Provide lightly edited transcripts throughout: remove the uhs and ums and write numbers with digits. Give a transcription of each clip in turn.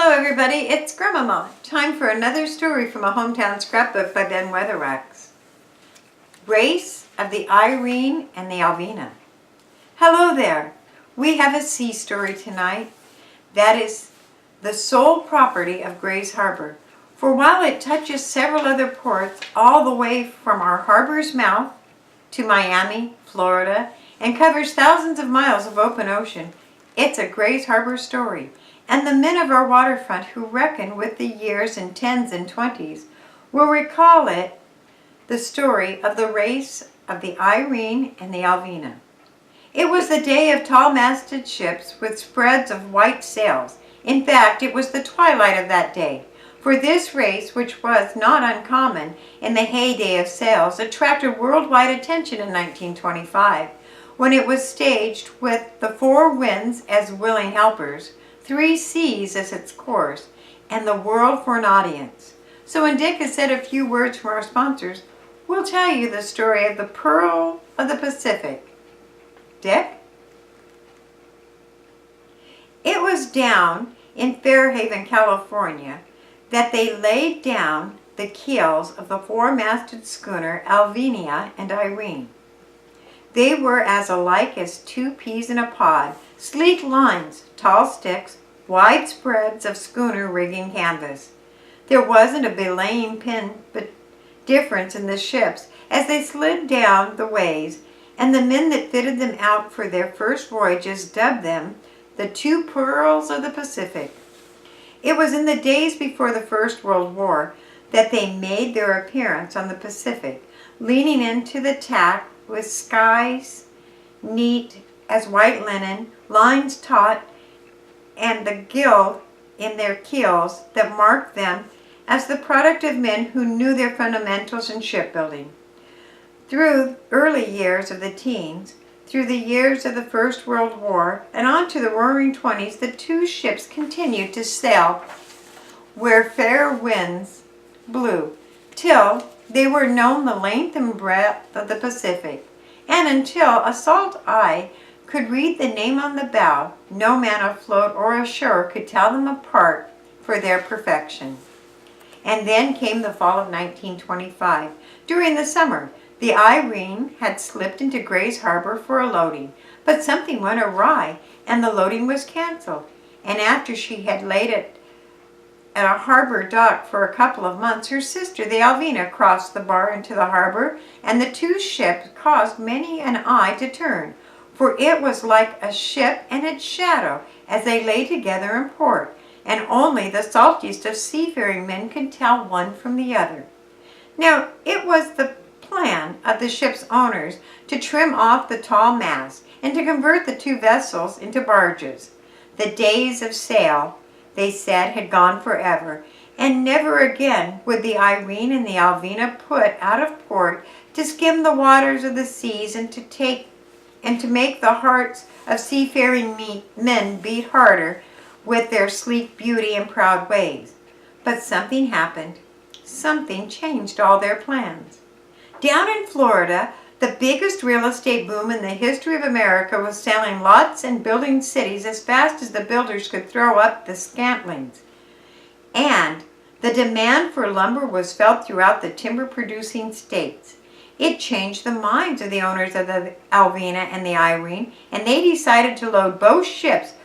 everybody, it's Grandmama. Time for another story from a hometown scrapbook by Ben Weatherwax. Race of the Irene and the Alvinia. Hello there. We have a sea story tonight that is the sole property of Grays Harbor. For while it touches several other ports all the way from our harbor's mouth to Miami, Florida, and covers thousands of miles of open ocean, it's a Grays Harbor story. And the men of our waterfront who reckon with the years in tens and twenties will recall it the story of the race of the Irene and the Alvinia. It was the day of tall-masted ships with spreads of white sails. In fact, it was the twilight of that day. For this race, which was not uncommon in the heyday of sails, attracted worldwide attention in 1925, when it was staged with the four winds as willing helpers, three seas as its course, and the world for an audience. So when Dick has said a few words from our sponsors, we'll tell you the story of the Pearl of the Pacific. Dick? It was down in Fairhaven, California, that they laid down the keels of the four-masted schooner Alvinia and Irene. They were as alike as two peas in a pod, sleek lines, tall sticks, wide spreads of schooner rigging canvas. There wasn't a belaying pin difference in the ships as they slid down the ways, and the men that fitted them out for their first voyages dubbed them the two pearls of the Pacific. It was in the days before the First World War that they made their appearance on the Pacific, leaning into the tack with skies neat as white linen, lines taut, and the gill in their keels that marked them as the product of men who knew their fundamentals in shipbuilding. Through early years of the teens, through the years of the First World War, and on to the roaring 20s, the two ships continued to sail where fair winds blew, till they were known the length and breadth of the Pacific, and until a salt eye could read the name on the bow, no man afloat or ashore could tell them apart for their perfection. And then came the fall of 1925. During the summer, the Irene had slipped into Grays Harbor for a loading, but something went awry and the loading was canceled. And after she had laid it at a harbor dock for a couple of months, her sister, the Alvinia, crossed the bar into the harbor, and the two ships caused many an eye to turn, for it was like a ship and its shadow as they lay together in port, and only the saltiest of seafaring men could tell one from the other. Now, it was the plan of the ship's owners to trim off the tall mast and to convert the two vessels into barges. The days of sail, they said, had gone forever, and never again would the Irene and the Alvinia put out of port to skim the waters of the seas and to make the hearts of seafaring men beat harder with their sleek beauty and proud ways. But something happened. Something changed all their plans. Down in Florida, the biggest real estate boom in the history of America was selling lots and building cities as fast as the builders could throw up the scantlings. And the demand for lumber was felt throughout the timber-producing states. It changed the minds of the owners of the Alvinia and the Irene, and they decided to load both ships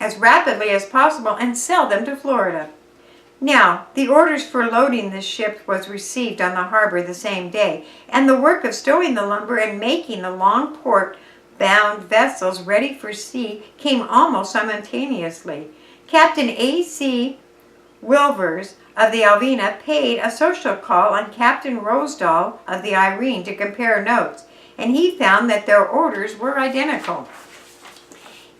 as rapidly as possible and sell them to Florida. Now, the orders for loading the ship was received on the harbor the same day, and the work of stowing the lumber and making the long port-bound vessels ready for sea came almost simultaneously. Captain A.C. Wilvers of the Alvinia paid a social call on Captain Rosedal of the Irene to compare notes, and he found that their orders were identical.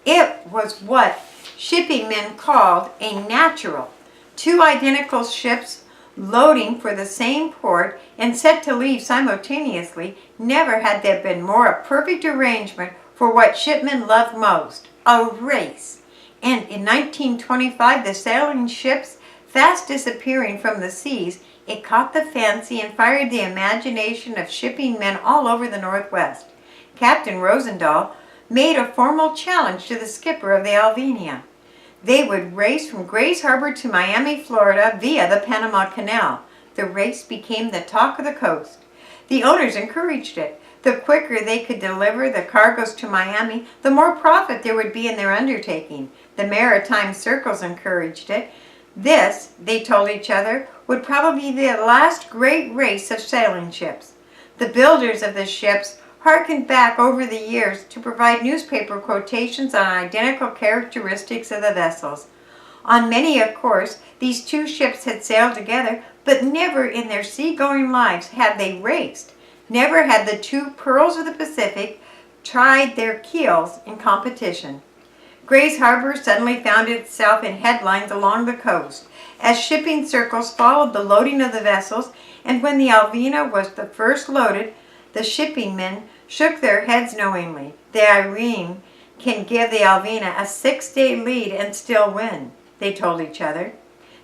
It was what shipping men called a natural. Two identical ships loading for the same port and set to leave simultaneously. Never had there been more a perfect arrangement for what shipmen loved most, a race. And in 1925, the sailing ships fast disappearing from the seas, it caught the fancy and fired the imagination of shipping men all over the Northwest. Captain Rosendahl made a formal challenge to the skipper of the Alvinia. They would race from Grays Harbor to Miami, Florida via the Panama Canal. The race became the talk of the coast. The owners encouraged it. The quicker they could deliver the cargoes to Miami, the more profit there would be in their undertaking. The maritime circles encouraged it. This, they told each other, would probably be the last great race of sailing ships. The builders of the ships harkened back over the years to provide newspaper quotations on identical characteristics of the vessels. On many a course, these two ships had sailed together, but never in their seagoing lives had they raced. Never had the two pearls of the Pacific tried their keels in competition. Grays Harbor suddenly found itself in headlines along the coast as shipping circles followed the loading of the vessels, and when the Alvina was the first loaded, the shipping men shook their heads knowingly. The Irene can give the Alvina a 6-day lead and still win, they told each other.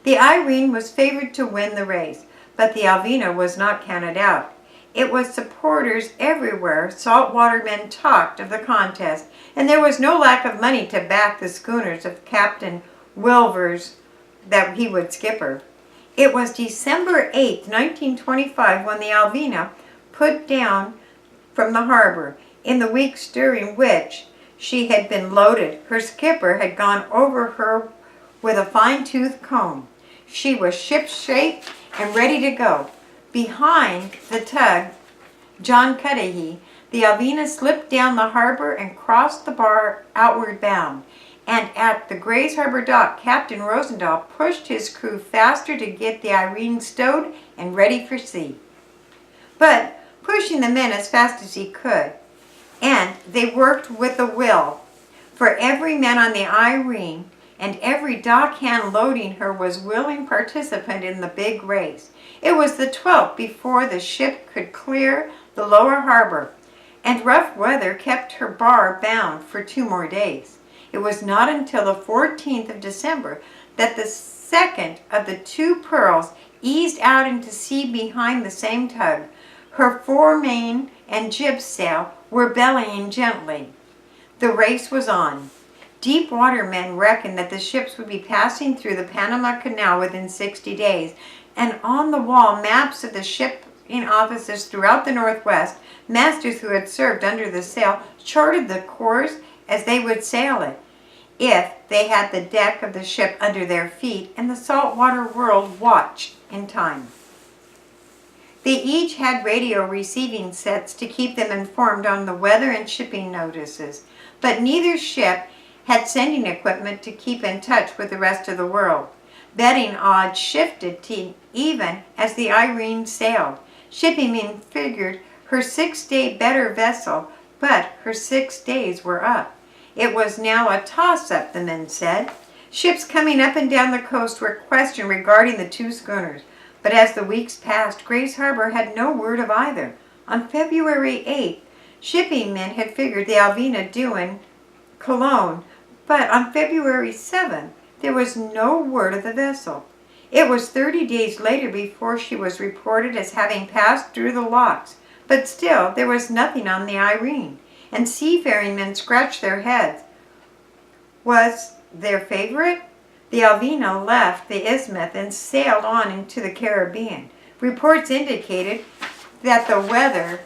The Irene was favored to win the race, but the Alvina was not counted out. It was supporters everywhere. Saltwater men talked of the contest, and there was no lack of money to back the schooners of Captain Wilvers that he would skipper. It was December 8, 1925, when the Alvina put down from the harbor. In the weeks during which she had been loaded, her skipper had gone over her with a fine-tooth comb. She was ship-shape and ready to go. Behind the tug, John Cudahy, the Alvina slipped down the harbor and crossed the bar outward bound. And at the Grays Harbor dock, Captain Rosendahl pushed his crew faster to get the Irene stowed and ready for sea. But pushing the men as fast as he could, and they worked with a will. For every man on the Irene and every dockhand loading her was willing participant in the big race. It was the 12th before the ship could clear the lower harbor, and rough weather kept her bar bound for 2 more days. It was not until the 14th of December that the second of the 2 pearls eased out into sea behind the same tug. Her foremain and jib sail were bellying gently. The race was on. Deep water men reckoned that the ships would be passing through the Panama Canal within 60 days, and on the wall maps of the shipping offices throughout the Northwest, masters who had served under the sail charted the course as they would sail it, if they had the deck of the ship under their feet, and the saltwater world watched in time. They each had radio receiving sets to keep them informed on the weather and shipping notices, but neither ship had sending equipment to keep in touch with the rest of the world. Betting odds shifted to even as the Irene sailed. Shipping men figured her 6-day better vessel, but her 6 days were up. It was now a toss-up, the men said. Ships coming up and down the coast were questioned regarding the 2 schooners, but as the weeks passed, Grays Harbor had no word of either. On February 8th, shipping men had figured the Alvina due in Cologne, but on February 7th, there was no word of the vessel. It was 30 days later before she was reported as having passed through the locks, but still there was nothing on the Irene, and seafaring men scratched their heads. Was their favorite? The Alvina left the isthmus and sailed on into the Caribbean. Reports indicated that the weather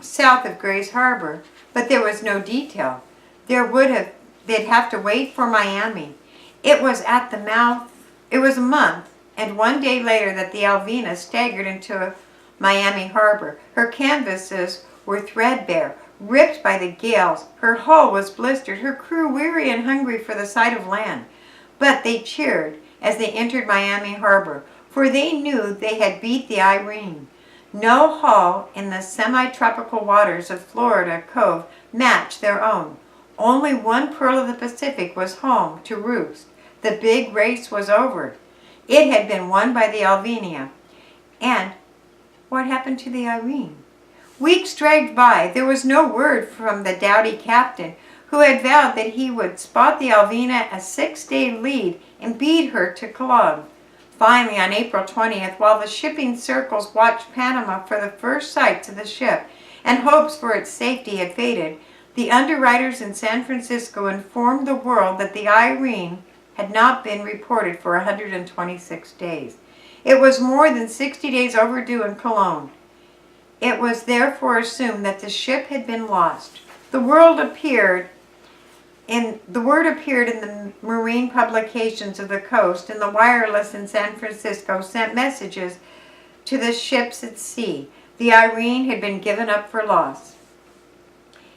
south of Grays Harbor, but there was no detail. They'd have to wait for Miami. It was a month and 1 day later that the Alvina staggered into Miami Harbor. Her canvases were threadbare, ripped by the gales. Her hull was blistered, her crew weary and hungry for the sight of land. But they cheered as they entered Miami Harbor, for they knew they had beat the Irene. No hull in the semi-tropical waters of Florida Cove matched their own. Only one pearl of the Pacific was home to roost. The big race was over. It had been won by the Alvinia. And what happened to the Irene? Weeks dragged by. There was no word from the doughty captain, who had vowed that he would spot the Alvina a 6-day lead and beat her to Cologne. Finally, on April 20th, while the shipping circles watched Panama for the first sights of the ship and hopes for its safety had faded, the underwriters in San Francisco informed the world that the Irene had not been reported for 126 days. It was more than 60 days overdue in Cologne. It was therefore assumed that the ship had been lost. The word appeared in the marine publications of the coast, and the wireless in San Francisco sent messages to the ships at sea. The Irene had been given up for lost.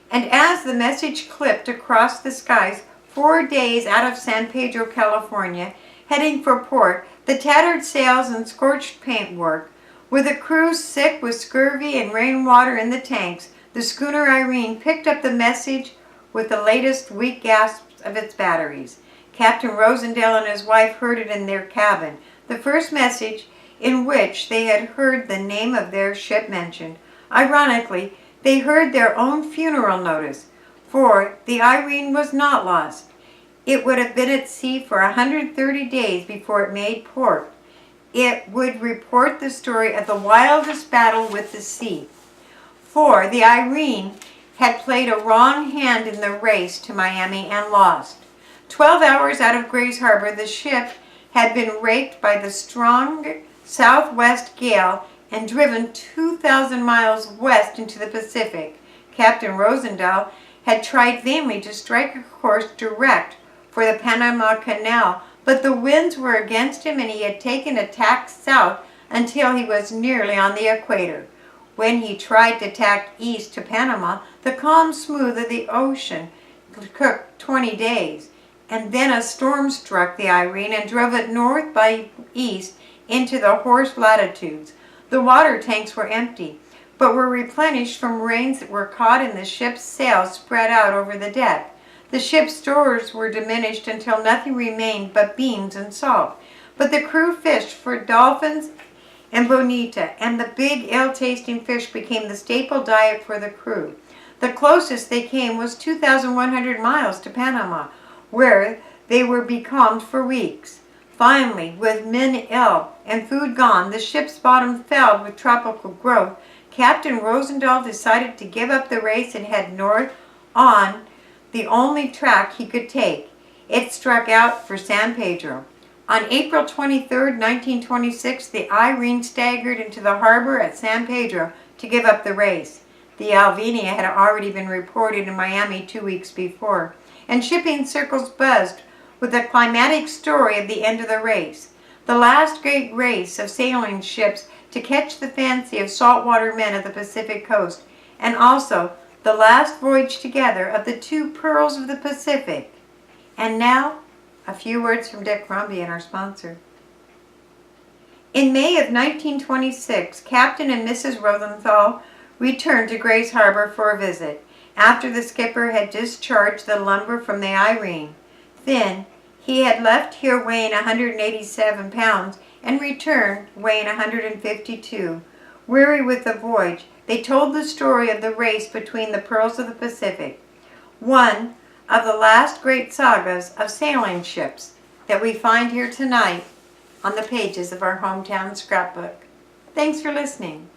And as the message clipped across the skies 4 days out of San Pedro, California, heading for port, the tattered sails and scorched paintwork, with the crew sick with scurvy and rainwater in the tanks, the schooner Irene picked up the message with the latest weak gasps of its batteries. Captain Rosendale and his wife heard it in their cabin, the first message in which they had heard the name of their ship mentioned. Ironically, they heard their own funeral notice, for the Irene was not lost. It would have been at sea for 130 days before it made port. It would report the story of the wildest battle with the sea. For the Irene had played a wrong hand in the race to Miami and lost. 12 hours out of Grays Harbor, the ship had been raked by the strong southwest gale and driven 2,000 miles west into the Pacific. Captain Rosendale had tried vainly to strike a course direct for the Panama Canal, but the winds were against him and he had taken a tack south until he was nearly on the equator. When he tried to tack east to Panama, the calm smooth of the ocean took 20 days, and then a storm struck the Irene and drove it north by east into the horse latitudes. The water tanks were empty, but were replenished from rains that were caught in the ship's sails spread out over the deck. The ship's stores were diminished until nothing remained but beans and salt. But the crew fished for dolphins and bonita, and the big, ill-tasting fish became the staple diet for the crew. The closest they came was 2,100 miles to Panama, where they were becalmed for weeks. Finally, with men ill and food gone, the ship's bottom filled with tropical growth, Captain Rosendale decided to give up the race and head north on the only track he could take. It struck out for San Pedro. On April 23, 1926, the Irene staggered into the harbor at San Pedro to give up the race. The Alvinia had already been reported in Miami 2 weeks before, and shipping circles buzzed with the climatic story of the end of the race, the last great race of sailing ships to catch the fancy of saltwater men of the Pacific coast, and also the last voyage together of the two pearls of the Pacific. And now, a few words from Dick Crombie and our sponsor. In May of 1926, Captain and Mrs. Rosenthal returned to Grays Harbor for a visit, after the skipper had discharged the lumber from the Irene. Then, he had left here weighing 187 pounds and returned weighing 152. Weary with the voyage, they told the story of the race between the pearls of the Pacific, one of the last great sagas of sailing ships that we find here tonight on the pages of our Hometown Scrapbook. Thanks for listening.